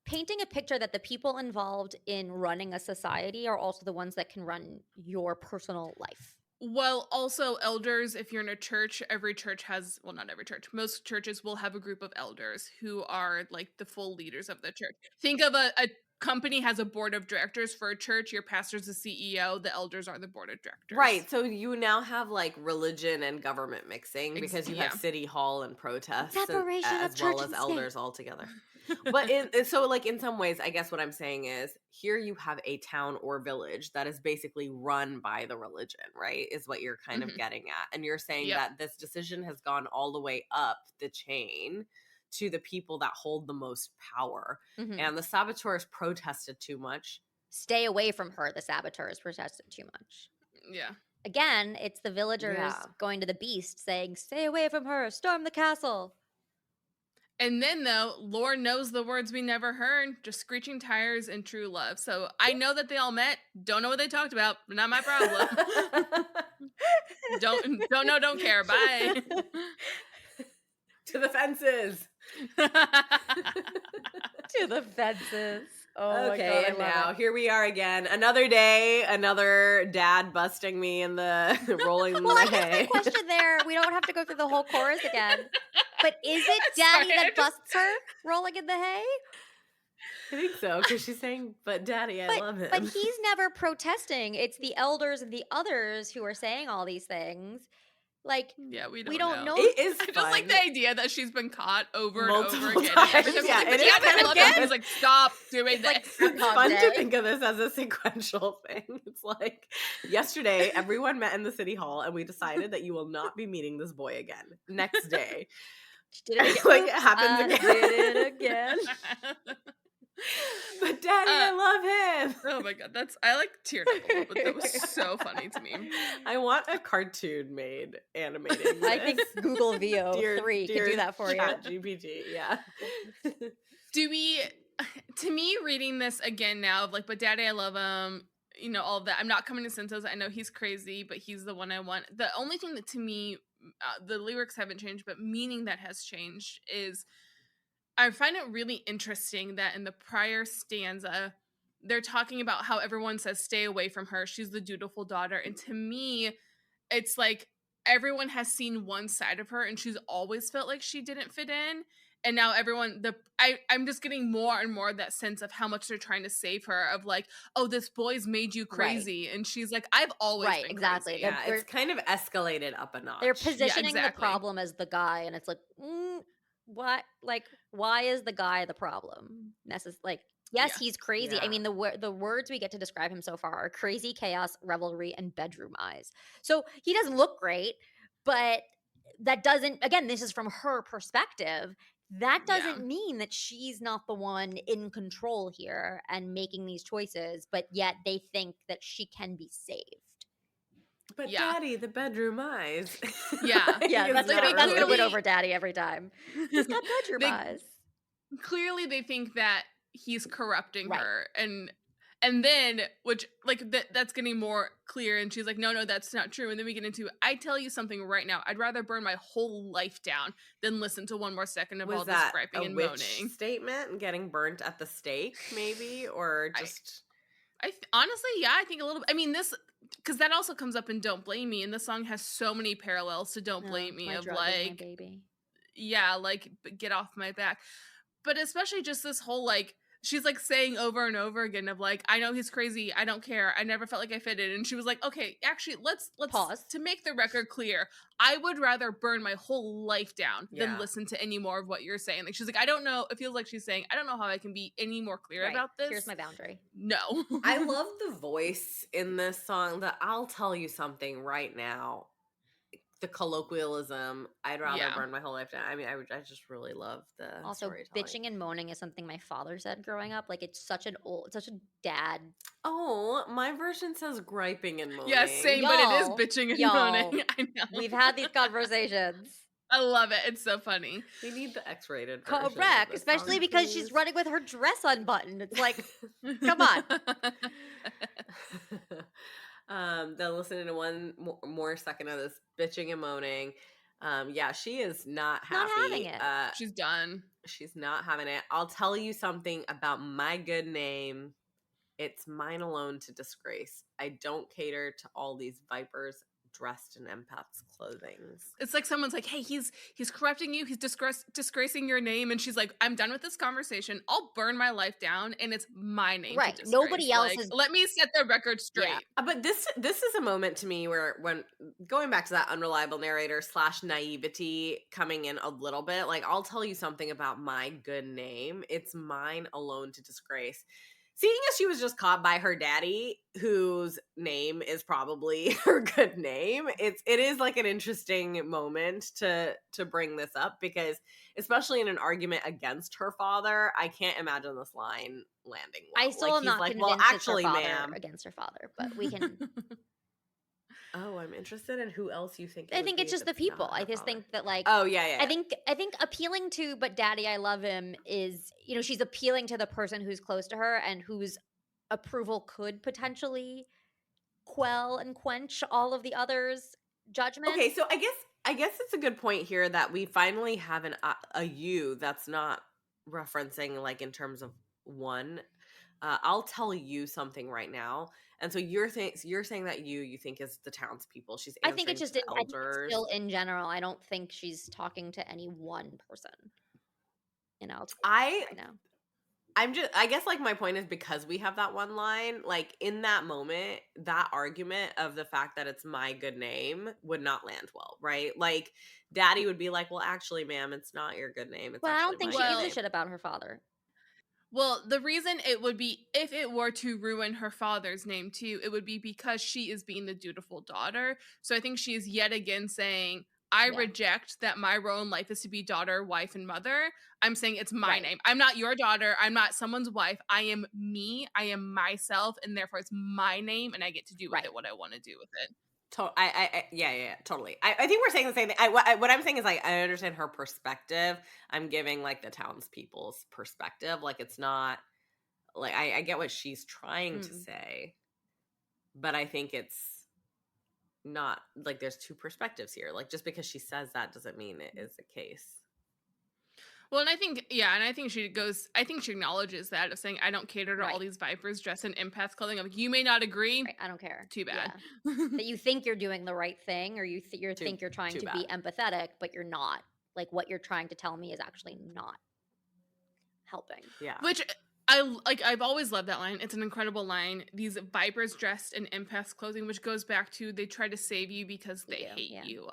painting a picture that the people involved in running a society are also the ones that can run your personal life. Well, also elders, if you're in a church, every church has, well, not every church, most churches will have a group of elders who are like the full leaders of the church. Think of a company has a board of directors. For a church, your pastor's the CEO, the elders are the board of directors. Right. So you now have like religion and government mixing because you have Yeah. city hall and protests Separation of as church well as and elders state. all together. But so like in some ways, I guess what I'm saying is here you have a town or village that is basically run by the religion, right? Is what you're kind of Mhm. getting at. And you're saying Yep. that this decision has gone all the way up the chain to the people that hold the most power. Mhm. And the saboteurs protested too much. Stay away from her, the saboteurs protested too much. Yeah. Again, it's the villagers Yeah. going to the beast saying, stay away from her, storm the castle. And then, though, Lord knows the words we never heard, just screeching tires and true love. So I know that they all met. Don't know what they talked about. Not my problem. don't know, don't care. Bye. To the fences. To the fences. Oh Okay, my God, and I love now it. here we are again. Another day, another dad busting me in the rolling in Well, the I guess hay. my question there, we don't have to go through the whole chorus again, but is it Sorry, Daddy that busts her rolling in the hay? I think so, because she's saying, but daddy, I love him. But he's never protesting. It's the elders and the others who are saying all these things. Like, Yeah, we we don't don't know. It is I fun. just like the idea that she's been caught over and over Multiple again. times. Every time Yeah, she's like, it but is Dad, kind I of love fun. him. He's like, stop doing like this. It's Groundhog fun Day. to think of this as a sequential thing. It's like yesterday, everyone met in the city hall, and we decided that you will not be meeting this boy again. Next day, She did it again. like Oops, it happens I again. did it again. But daddy, I love him. Oh my God, I like teared up a little bit. That was so funny to me. I want a cartoon made animating this. I think Google VO 3 could do that for you. ChatGPT, yeah. Do we, to me, reading this again now, of like, but daddy, I love him, you know, all of that. I'm not coming to senses. I know he's crazy, but he's the one I want. The only thing that to me, the lyrics haven't changed, but meaning that has changed is I find it really interesting that in the prior stanza, they're talking about how everyone says, stay away from her. She's the dutiful daughter. And to me, it's like everyone has seen one side of her and she's always felt like she didn't fit in. And now everyone, I'm just getting more and more of that sense of how much they're trying to save her, of like, oh, this boy's made you crazy. And she's like, I've always Right, been exactly. crazy. Yeah, it's kind of escalated up a notch. They're positioning exactly. the problem as the guy, and it's like, what? Like, why is the guy the problem? Like, yes, Yeah. he's crazy. I Yeah. mean, the words we get to describe him so far are crazy, chaos, revelry, and bedroom eyes. So he doesn't look great, but that doesn't, again, this is from her perspective. That doesn't mean that she's not the one in control here and making these choices, but yet they think that she can be saved. But Yeah. daddy, the bedroom eyes. Yeah. Yeah, that's not gonna win really- over Daddy every time. He's got bedroom eyes. Clearly they think that he's corrupting Right. her, and then, which like that's getting more clear, and she's like, no, that's not true. And then we get into, I tell you something right now, I'd rather burn my whole life down than listen to one more second of all Was this that griping a and witch moaning. statement and getting burnt at the stake, maybe? Or just... Honestly, yeah, I think a little. I mean, this, because that also comes up in "Don't Blame Me," and the song has so many parallels to "Don't Blame Me" My of drug is my like, baby. yeah, like get off my back, but especially just this whole like, she's like saying over and over again of like, I know he's crazy, I don't care, I never felt like I fitted. And she was like, okay, actually, let's Pause. to make the record clear, I would rather burn my whole life down than Yeah. listen to any more of what you're saying. Like, she's like, I don't know, it feels like she's saying, I don't know how I can be any more clear Right. about this. Here's my boundary. No. I love the voice in this song. That I'll tell you something right now. The colloquialism, I'd rather Yeah. burn my whole life down. I mean, I just really love the Also, storytelling. bitching and moaning is something my father said growing up. Like, it's such a dad. Oh, my version says griping and moaning. Yeah, same, but it is Y'all, bitching and y'all, moaning. I know. We've had these conversations. I love it. It's so funny. We need the X-rated version. of Correct, this especially song, because she's please. running with her dress unbuttoned. It's like, come on. Then listening to one more second of this bitching and moaning. Yeah, she is not happy. Not having it. She's done. She's not having it. I'll tell you something about my good name. It's mine alone to disgrace. I don't cater to all these vipers, dressed in empath's clothing. It's like someone's like, hey, he's corrupting you, he's disgracing your name, and she's like, I'm done with this conversation, I'll burn my life down, and it's my name Right. to disgrace. Nobody else like, is. let me set the record straight. Yeah. But this is a moment to me where, when going back to that unreliable narrator / naivety coming in a little bit, like, I'll tell you something about my good name. It's mine alone to disgrace. Seeing as she was just caught by her daddy, whose name is probably her good name, it is like an interesting moment to bring this up, because especially in an argument against her father, I can't imagine this line landing well. I still like, am he's not like, convinced well, it's actually, her father ma'am. against her father, but we can. Oh, I'm interested in who else you think. I think it's just the people. I just think that, like, Oh yeah. I think appealing to "But Daddy, I Love Him" is, she's appealing to the person who's close to her and whose approval could potentially quell and quench all of the others' judgment. Okay, so I guess it's a good point here that we finally have a you that's not referencing, like, in terms of one. I'll tell you something right now. And so you're saying that you think is the townspeople. She's I think answering it's to just the I think it's elders. still in general. I don't think she's talking to any one person. I'll tell you right now. I guess, like, my point is, because we have that one line, like, in that moment, that argument of the fact that it's my good name would not land well, right? Like, daddy would be like, well, actually, ma'am, it's not your good name. It's Well, I actually don't think my she good gives a name. shit about her father. Well, the reason it would be, if it were to ruin her father's name too, it would be because she is being the dutiful daughter. So I think she is yet again saying, I reject that my role in life is to be daughter, wife, and mother. I'm saying it's my name. I'm not your daughter. I'm not someone's wife. I am me. I am myself, and therefore it's my name, and I get to do with it what I want to do with it. Yeah, totally. I think we're saying the same thing. What I'm saying is, like, I understand her perspective. I'm giving, like, the townspeople's perspective. Like, it's not, like, I get what she's trying to say, but I think it's not, like, there's two perspectives here. Like, just because she says that doesn't mean it is the case. Well, and I think she acknowledges that, of saying, I don't cater to all these vipers dressed in empath clothing. I'm like, you may not agree. I don't care. Too bad. Yeah. That you think you're doing the right thing, or you think you're trying to be empathetic, but you're not. Like, what you're trying to tell me is actually not helping. Yeah. Which I've always loved that line. It's an incredible line. These vipers dressed in empath's clothing, which goes back to, they try to save you because they hate you.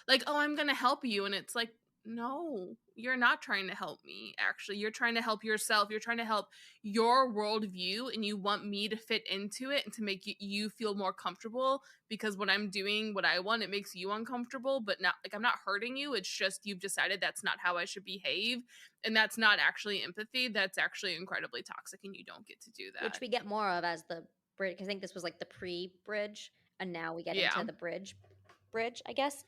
Like, oh, I'm gonna help you, and it's like, no, you're not trying to help me. Actually, you're trying to help yourself. You're trying to help your worldview, and you want me to fit into it and to make you feel more comfortable, because when I'm doing what I want, it makes you uncomfortable, but not, like, I'm not hurting you. It's just you've decided that's not how I should behave, and that's not actually empathy. That's actually incredibly toxic, and you don't get to do that. Which we get more of as the bridge. I think this was like the pre-bridge, and now we get into the bridge, I guess.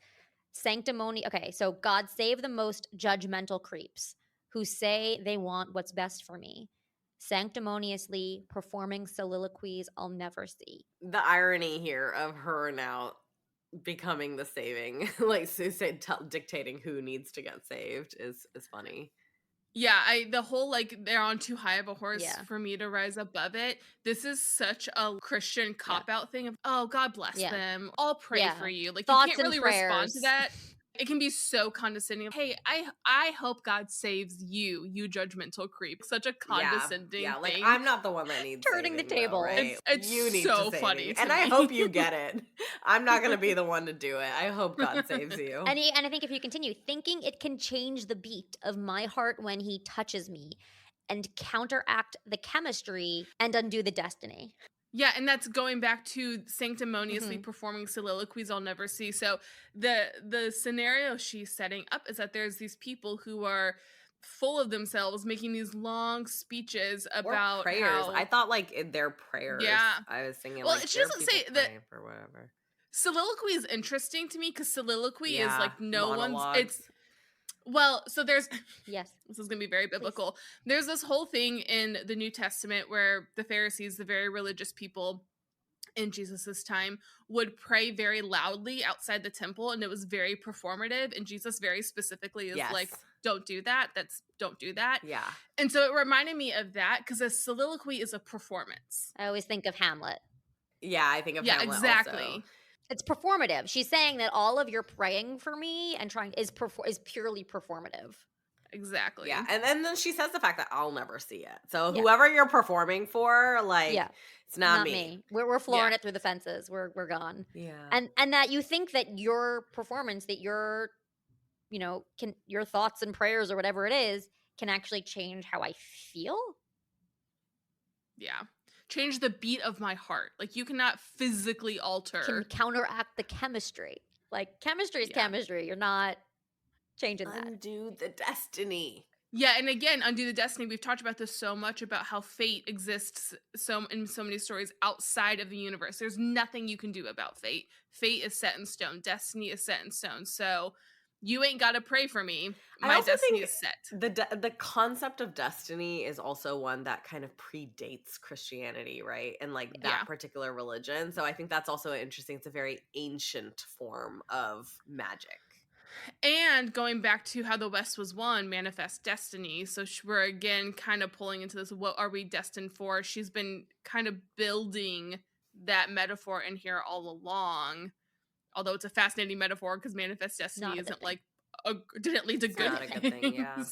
Sanctimony. Okay, so God save the most judgmental creeps who say they want what's best for me, sanctimoniously performing soliloquies I'll never see. The irony here of her now becoming the saving, like, dictating who needs to get saved is funny. Yeah, the whole, like, they're on too high of a horse for me to rise above it. This is such a Christian cop-out thing of, oh, God bless them. I'll pray for you. Like, Thoughts you can't really and respond prayers. to that. It can be so condescending. Hey, I hope God saves you, you judgmental creep. Such a condescending thing. Like, I'm not the one that needs Turning the saving, table. though, right? It's you need so to save funny me. to And me. I hope you get it. I'm not gonna be the one to do it. I hope God saves you. And I think if you continue thinking it can change the beat of my heart when he touches me, and counteract the chemistry and undo the destiny. Yeah, and that's going back to sanctimoniously performing soliloquies I'll never see. So the scenario she's setting up is that there's these people who are full of themselves, making these long speeches about or prayers. I thought, like, in their prayers. Yeah, I was thinking, well, like, she doesn't say that or whatever. Soliloquy is interesting to me, because soliloquy is like monologues. So there's yes, this is going to be very biblical. Please. There's this whole thing in the New Testament where the Pharisees, the very religious people in Jesus's time, would pray very loudly outside the temple, and it was very performative, and Jesus very specifically is like, don't do that. Don't do that. Yeah. And so it reminded me of that, because a soliloquy is a performance. I always think of Hamlet. Yeah, I think of Hamlet exactly. also. It's performative. She's saying that all of your praying for me and trying is purely performative. Exactly. Yeah, and then she says the fact that I'll never see it. So Yeah. whoever you're performing for, like, Yeah. it's not me. We're flooring Yeah. it through the fences. We're gone. Yeah. And that you think that your performance, that your, you know, your thoughts and prayers or whatever it is can actually change how I feel. Yeah. Change the beat of my heart. Like, you cannot physically alter. Can counteract the chemistry. Like, chemistry is Yeah. chemistry. You're not changing that. Undo the destiny. Yeah, and again, undo the destiny. We've talked about this so much, about how fate exists in so many stories outside of the universe. There's nothing you can do about fate. Fate is set in stone. Destiny is set in stone. So you ain't got to pray for me. I My also destiny think is set. the concept of destiny is also one that kind of predates Christianity, right? And like that Yeah. particular religion. So I think that's also interesting. It's a very ancient form of magic. And going back to how the West was won, manifest destiny. So we're again kind of pulling into this, what are we destined for? She's been kind of building that metaphor in here all along. Although it's a fascinating metaphor because manifest destiny isn't like didn't lead to It's good not a good thing, yeah.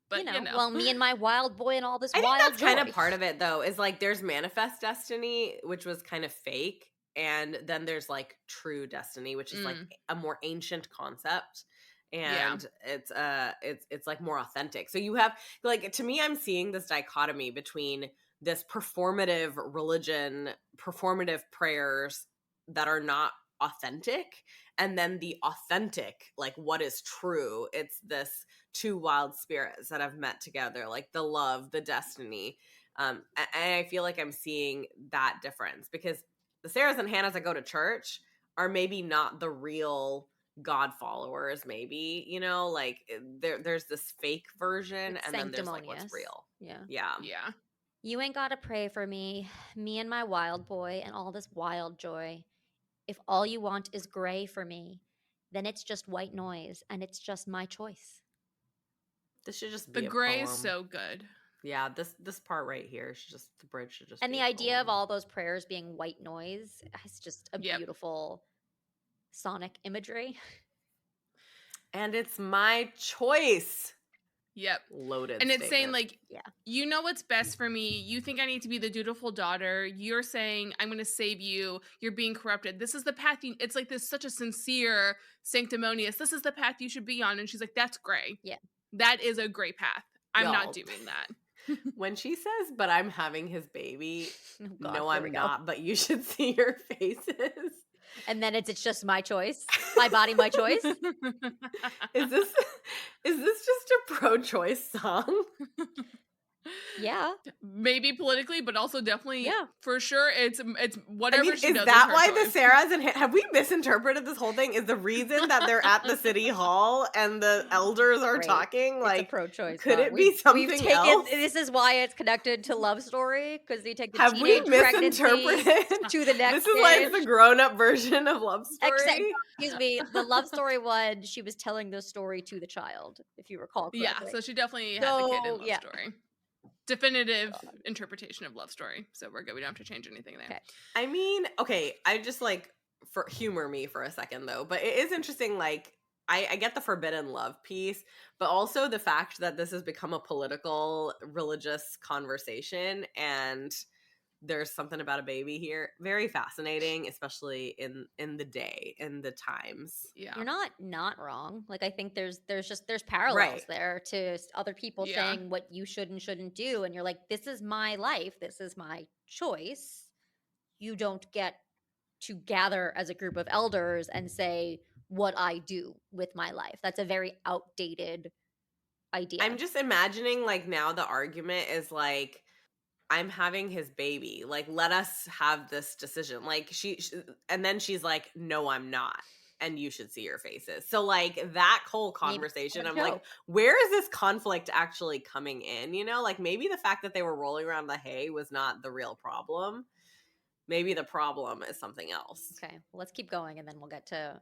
But you know, well, me and my wild boy and all this I think wild that's kind joy. of part of it, though, is like there's manifest destiny, which was kind of fake, and then there's like true destiny, which is like a more ancient concept, and it's like more authentic. So you have like, to me, I'm seeing this dichotomy between this performative religion, performative prayers that are not authentic, and then the authentic, like what is true. It's this two wild spirits that have met together, like the love, the destiny. And I feel like I'm seeing that difference because the Sarahs and Hannahs that go to church are maybe not the real God followers, maybe, you know, like there's this fake version, It's and then there's like what's real. Yeah. You ain't gotta pray for me and my wild boy and all this wild joy. If all you want is gray for me, then it's just white noise and it's just my choice. This should just be the a gray poem. is so good. Yeah, this part right here should just, the bridge should just and be the a idea poem. of all those prayers being white noise is just a beautiful sonic imagery. And it's my choice. Yep. Loaded and it's statement. saying like, you know what's best for me. You think I need to be the dutiful daughter. You're saying I'm going to save you. You're being corrupted. This is the path. It's like this, such a sincere, sanctimonious, this is the path you should be on. And she's like, that's gray. Yeah. That is a gray path. I'm Y'all, not doing that. When she says, but I'm having his baby, Oh God, no, here I'm we go. not, but you should see your faces. And then it's just my choice. My body, my choice. Is this just a pro-choice song? Yeah. Maybe politically, but also definitely for sure it's whatever. I mean, she is does that is her why choice. the Sarahs and have we misinterpreted this whole thing? Is the reason that they're at the city hall and the elders are talking? Like, it's a pro-choice. could song. it be something we've taken, else? This is why it's connected to love story, because we take the Have we teenage pregnancy misinterpreted to the next. This is why it's the grown-up version of Love Story. Except, excuse me, the Love Story one, she was telling the story to the child, if you recall correctly. Yeah, so she definitely had the kid in Love Story. Definitive interpretation of Love Story. So we're good. We don't have to change anything there. Okay. I mean, okay, I just like, for humor me for a second though, but it is interesting, like, I get the forbidden love piece, but also the fact that this has become a political, religious conversation, and there's something about a baby here. Very fascinating, especially in the day, in the times. Yeah. You're not wrong. Like, I think there's parallels there to other people saying what you should and shouldn't do. And you're like, this is my life. This is my choice. You don't get to gather as a group of elders and say what I do with my life. That's a very outdated idea. I'm just imagining, like, now the argument is like, I'm having his baby. Like, let us have this decision. Like, she and then she's like, no, I'm not. And you should see your faces. So, like, that whole conversation, I'm like, where is this conflict actually coming in? You know, like, maybe the fact that they were rolling around the hay was not the real problem. Maybe the problem is something else. Okay, well, let's keep going, and then we'll get to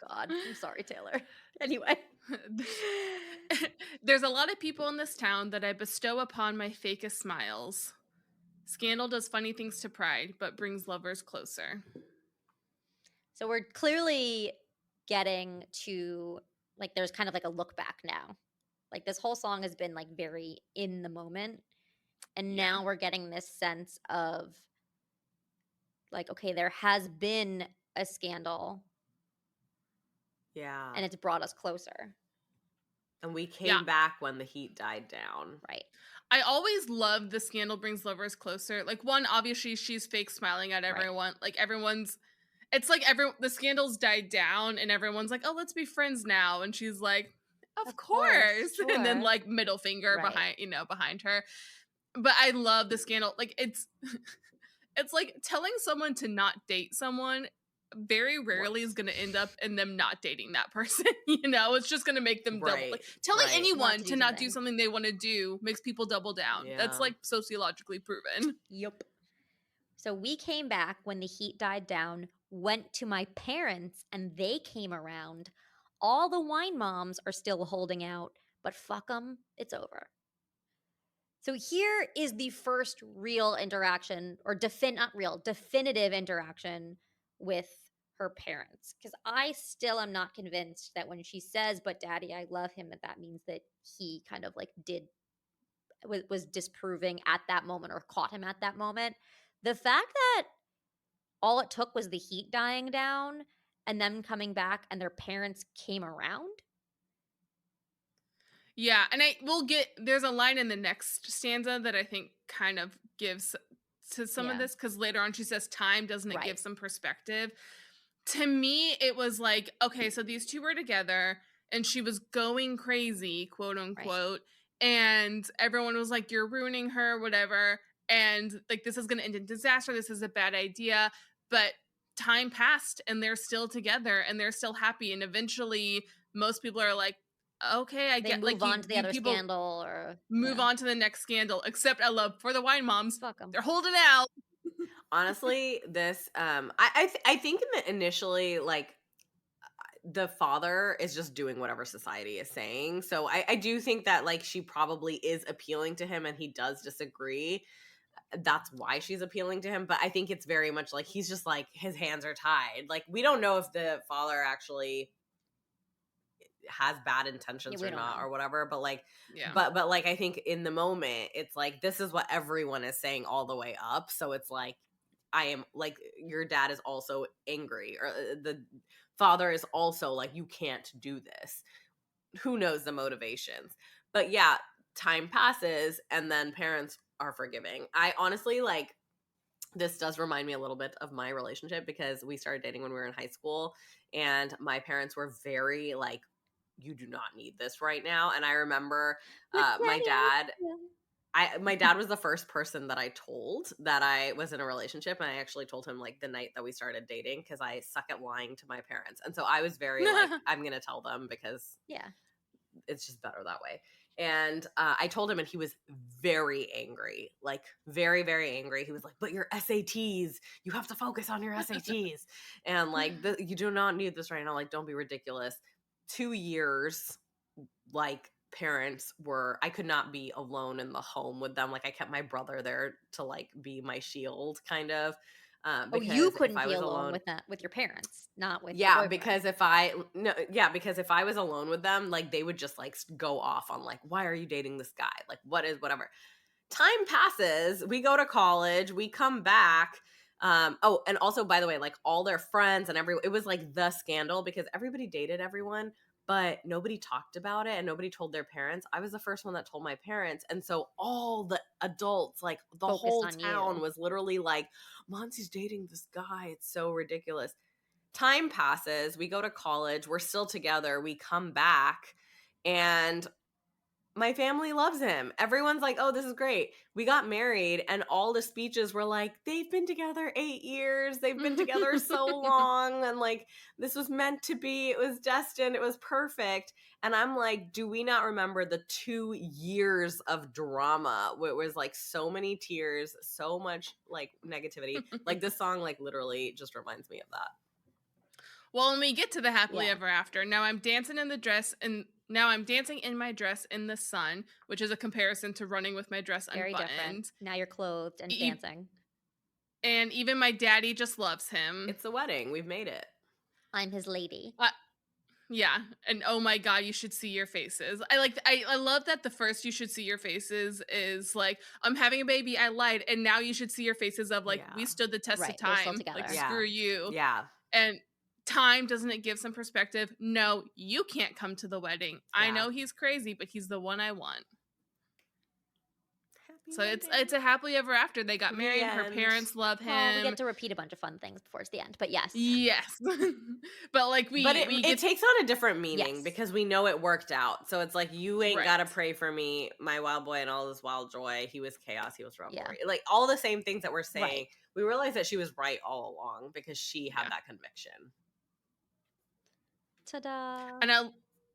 God, I'm sorry, Taylor. Anyway. There's a lot of people in this town that I bestow upon my fakest smiles. Scandal does funny things to pride, but brings lovers closer. So we're clearly getting to, like, there's kind of like a look back now. Like, this whole song has been like very in the moment. And Yeah. now we're getting this sense of, like, okay, there has been a scandal Yeah. and it's brought us closer. And we came Yeah. back when the heat died down. Right. I always love the scandal brings lovers closer. Like, one, obviously she's fake smiling at everyone. Like, it's like the scandals died down and everyone's like, oh, let's be friends now. And she's like, of course. And then sure. like middle finger Right. behind her. But I love the scandal. Like, it's like telling someone to not date someone very rarely is going to end up in them not dating that person. It's just going to make them double. Right, Like, telling right. anyone Not to to do not do something. something they want to do makes people double down. That's Yeah. like sociologically proven. Yep. So we came back when the heat died down, went to my parents, and they came around. All the wine moms are still holding out, but fuck them, it's over. So here is the first real interaction, or definitive interaction with her parents. Because I still am not convinced that when she says, but daddy, I love him, that means that he kind of like was disproving at that moment or caught him at that moment. The fact that all it took was the heat dying down and them coming back and their parents came around. Yeah, and there's a line in the next stanza that I think kind of gives to some of Yeah. this, because later on she says time, doesn't it Right. give some perspective? To me, it was like, okay, so these two were together and she was going crazy, quote unquote, and everyone was like, you're ruining her, whatever, and like, this is going to end in disaster, this is a bad idea, but time passed and they're still together and they're still happy, and eventually most people are like, okay, I They get, move like, on to the other people scandal or move on to the next scandal, except I love for the wine moms, fuck them. they're holding out. Honestly, this I think in the initially, like, the father is just doing whatever society is saying. So I do think that, like, she probably is appealing to him and he does disagree. That's why she's appealing to him. But I think it's very much like he's just like, his hands are tied. Like, we don't know if the father actually has bad intentions we or don't not know. or whatever, but like, Yeah. but like, I think in the moment it's like, this is what everyone is saying all the way up. So it's like, I am like, your dad is also angry, or the father is also like, you can't do this. Who knows the motivations? But yeah, time passes and then parents are forgiving. I honestly, like, this does remind me a little bit of my relationship, because we started dating when we were in high school and my parents were very like, you do not need this right now. And I remember my dad was the first person that I told that I was in a relationship, and I actually told him like the night that we started dating, because I suck at lying to my parents. And so I was very like, I'm gonna tell them because it's just better that way. And I told him, and he was very angry, like very, very angry. He was like, but your SATs, you have to focus on your SATs. And like, you do not need this right now. Like, don't be ridiculous. 2 years, like, parents were, I could not be alone in the home with them. Like, I kept my brother there to like be my shield, kind of. Because you couldn't if I be was alone alone with that, with your parents, not with yeah, your because because if I was alone with them, like, they would just like go off on like, why are you dating this guy? Like, what is whatever. Time passes, we go to college, we come back. Oh, and also, by the way, like, all their friends and it was like the scandal, because everybody dated everyone, but nobody talked about it and nobody told their parents. I was the first one that told my parents. And so all the adults, like the Focused whole on town you. was literally like, Monty's dating this guy. It's so ridiculous. Time passes, we go to college, we're still together, we come back, and my family loves him. Everyone's like, oh, this is great. We got married, and all the speeches were like, they've been together 8 years, they've been together so long, and like, this was meant to be, it was destined, it was perfect. And I'm like, do we not remember the 2 years of drama where it was like so many tears, so much like negativity? Like, this song like literally just reminds me of that. Well, when we get to the happily Yeah. ever after, now I'm dancing in my dress in the sun, which is a comparison to running with my dress Very different. unbuttoned. Now you're clothed and E- dancing. and even my daddy just loves him. It's a wedding. We've made it. I'm his lady. Yeah, and oh my god, you should see your faces. I love that the first you should see your faces is like, I'm having a baby, I lied, and now you should see your faces of like, we Yeah. stood the test Right, of we're still time. together. Like, Yeah. screw you. Yeah. And time, doesn't it give some perspective? No, you can't come to the wedding. I Yeah. know he's crazy, but he's the one I want. Happy So wedding. it's a happily ever after. They got The married. Her end. parents love him. Well, we get to repeat a bunch of fun things before it's the end, but yes. Yes. But like it takes on a different meaning Yes. because we know it worked out. So it's like, you ain't Right. gotta pray for me, my wild boy and all this wild joy. He was chaos, he was revelry. Yeah. Like all the same things that we're saying. Right. We realize that she was right all along because she had Yeah. that conviction. Ta-da. And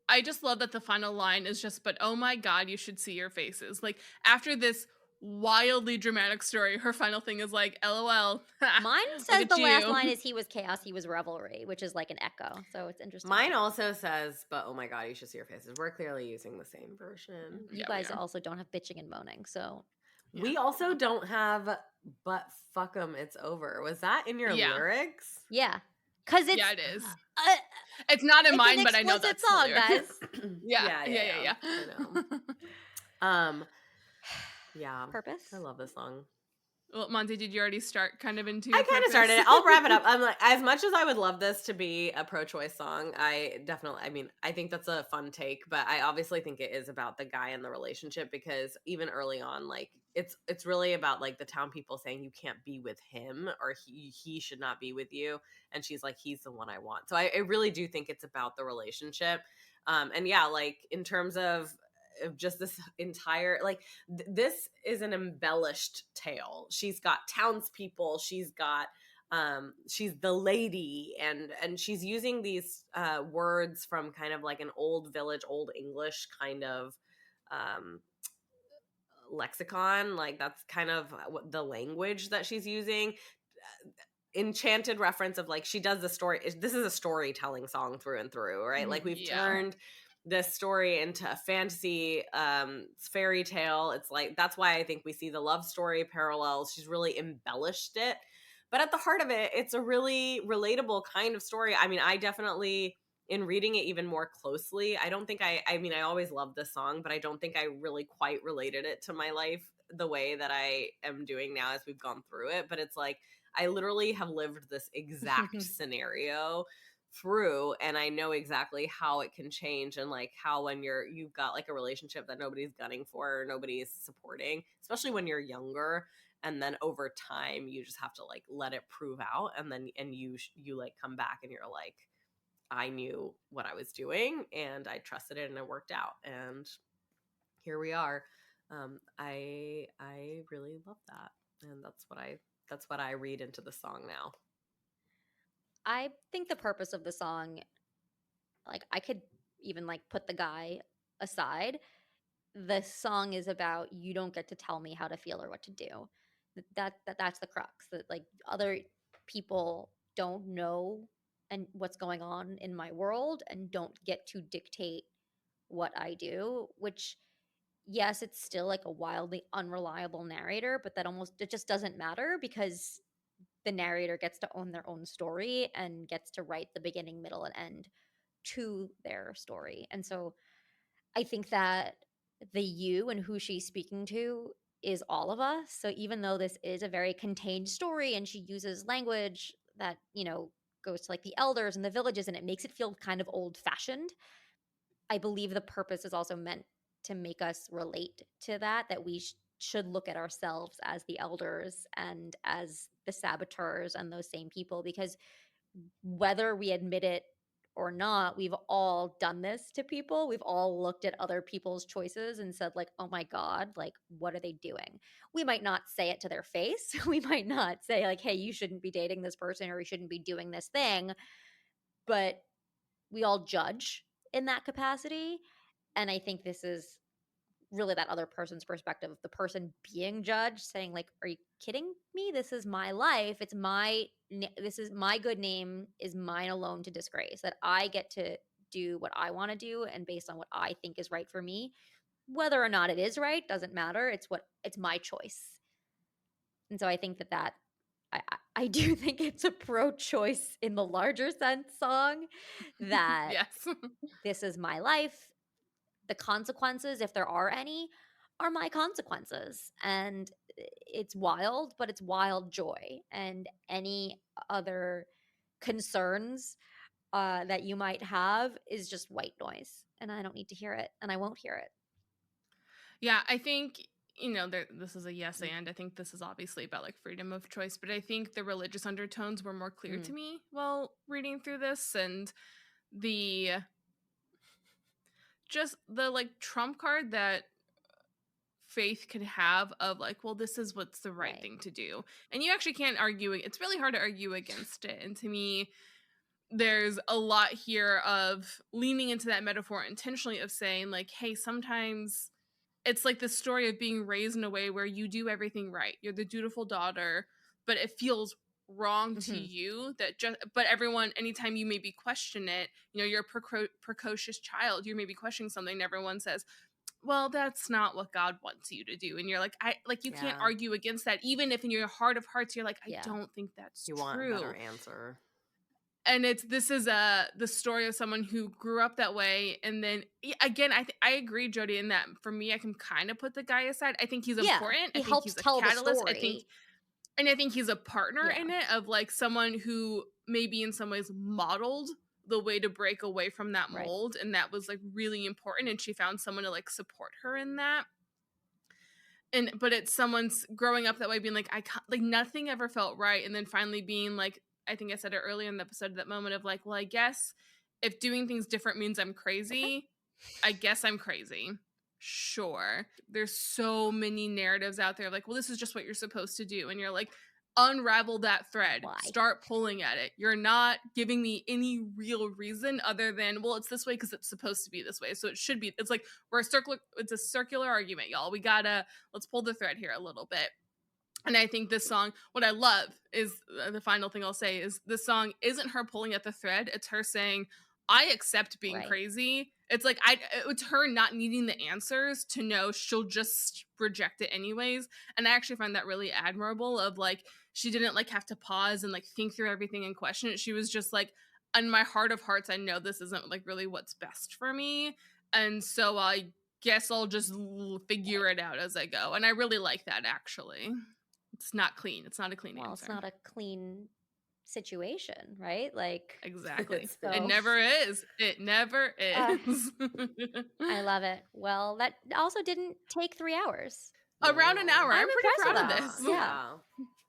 I just love that the final line is just, but oh my god, you should see your faces. Like, after this wildly dramatic story, her final thing is like, LOL. Mine Look says at the last you. line is he was chaos, he was revelry, which is like an echo. So it's interesting. Mine also says, but oh my god, you should see your faces. We're clearly using the same version. You Yeah, we guys are. also don't have bitching and moaning, so Yeah. We also don't have, but fuck 'em, it's over. Was that in your Yeah. lyrics? yeah. Because it's Yeah, it is. uh, It's not in it's mine, an but I know explicit that's song, the lyric. guys. Yeah. I know. Yeah. Purpose. I love this song. Well, Monty, did you already start kind of into? I kind of started it. I'll wrap it up. I'm like, as much as I would love this to be a pro-choice song, I think that's a fun take, but I obviously think it is about the guy and the relationship, because even early on, like, it's really about like the town people saying you can't be with him, or he should not be with you, and she's like, he's the one I want. So I really do think it's about the relationship. And yeah, like in terms of just this entire, like, this is an embellished tale. She's got townspeople, she's got she's the lady, and she's using these words from kind of like an old village, old English kind of lexicon. Like, that's kind of what the language that she's using. Enchanted reference of like, she does the story, this is a storytelling song through and through, right? Like, we've turned this story into a fantasy fairy tale. It's like, that's why I think we see the love story parallels. She's really embellished it, but at the heart of it, it's a really relatable kind of story. I mean, I definitely, in reading it even more closely, I don't think I always loved this song, but I don't think I really quite related it to my life the way that I am doing now as we've gone through it. But it's like, I literally have lived this exact scenario through, and I know exactly how it can change, and like how when you've got like a relationship that nobody's gunning for or nobody's supporting, especially when you're younger, and then over time you just have to like let it prove out, and then you like come back and you're like, I knew what I was doing and I trusted it and it worked out, and here we are. I really love that, and that's what I read into the song now. I think the purpose of the song, like, I could even like put the guy aside. The song is about, you don't get to tell me how to feel or what to do. That's the crux. That like, other people don't know and what's going on in my world and don't get to dictate what I do, which, yes, it's still like a wildly unreliable narrator, but it just doesn't matter, because the narrator gets to own their own story and gets to write the beginning, middle, and end to their story. And so I think that the you and who she's speaking to is all of us. So even though this is a very contained story and she uses language that, goes to like the elders and the villages, and it makes it feel kind of old fashioned, I believe the purpose is also meant to make us relate to that we should look at ourselves as the elders and as the saboteurs and those same people, because whether we admit it or not, we've all done this to people. We've all looked at other people's choices and said like, oh my God, like, what are they doing? We might not say it to their face. We might not say like, hey, you shouldn't be dating this person or you shouldn't be doing this thing. But we all judge in that capacity. And I think this is really that other person's perspective, the person being judged, saying like, are you kidding me? This is my life. It's this is my good name is mine alone to disgrace, that I get to do what I want to do and based on what I think is right for me. Whether or not it is right doesn't matter. It's my choice. And so I think that I do think it's a pro-choice in the larger sense song, that Yes. this is my life. The consequences, if there are any, are my consequences. And it's wild, but it's wild joy. And any other concerns that you might have is just white noise. And I don't need to hear it, and I won't hear it. Yeah, I think, this is a yes and. I think this is obviously about like freedom of choice, but I think the religious undertones were more clear to me while reading through this, and the like trump card that faith could have of like, well, this is what's the right thing to do. And you actually can't argue. It's really hard to argue against it. And to me, there's a lot here of leaning into that metaphor intentionally of saying like, hey, sometimes it's like the story of being raised in a way where you do everything right. You're the dutiful daughter, but it feels wrong to you but everyone, anytime you maybe question it, you're a precocious child, you're maybe questioning something, and everyone says, well, that's not what God wants you to do. And you're like, you can't argue against that. Even if in your heart of hearts, you're like, I don't think that's you true. want a better answer. And this is the story of someone who grew up that way. And then again, I agree, Jody, in that for me, I can kind of put the guy aside. I think he's important. He I think helps he's a tell catalyst. the story. I think he's a partner in it, of like someone who maybe in some ways modeled the way to break away from that mold. And that was like really important. And she found someone to like support her in that. But it's someone's growing up that way, being like, I can't, like nothing ever felt right. And then finally being like, I think I said it earlier in the episode, that moment of like, well, I guess if doing things different means I'm crazy, I guess I'm crazy. Sure. There's so many narratives out there like, well, this is just what you're supposed to do. And you're like, unravel that thread. Why? Start pulling at it. You're not giving me any real reason other than, well, it's this way because it's supposed to be this way. So it should be. It's like it's a circular argument, y'all. Let's pull the thread here a little bit. And I think this song, what I love is the final thing I'll say is this song isn't her pulling at the thread. It's her saying, I accept being crazy. It's like, it's her not needing the answers to know, she'll just reject it anyways. And I actually find that really admirable, of like, she didn't like have to pause and like think through everything and question it. She was just like, in my heart of hearts, I know this isn't like really what's best for me. And so I guess I'll just figure it out as I go. And I really like that, actually. It's not clean. It's not a clean answer. Well, it's not a clean situation, right? Like, exactly. So, it never is. It never is. I love it. Well, that also didn't take 3 hours. Around an hour. I'm pretty proud of this. Yeah.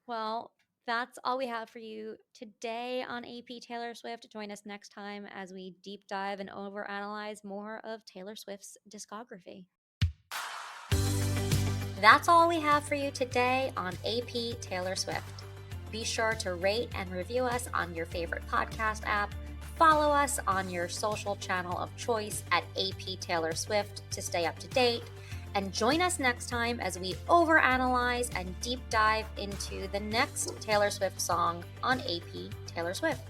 Well, that's all we have for you today on AP Taylor Swift. Join us next time as we deep dive and overanalyze more of Taylor Swift's discography. That's all we have for you today on AP Taylor Swift. Be sure to rate and review us on your favorite podcast app. Follow us on your social channel of choice at AP Taylor Swift to stay up to date. And join us next time as we overanalyze and deep dive into the next Taylor Swift song on AP Taylor Swift.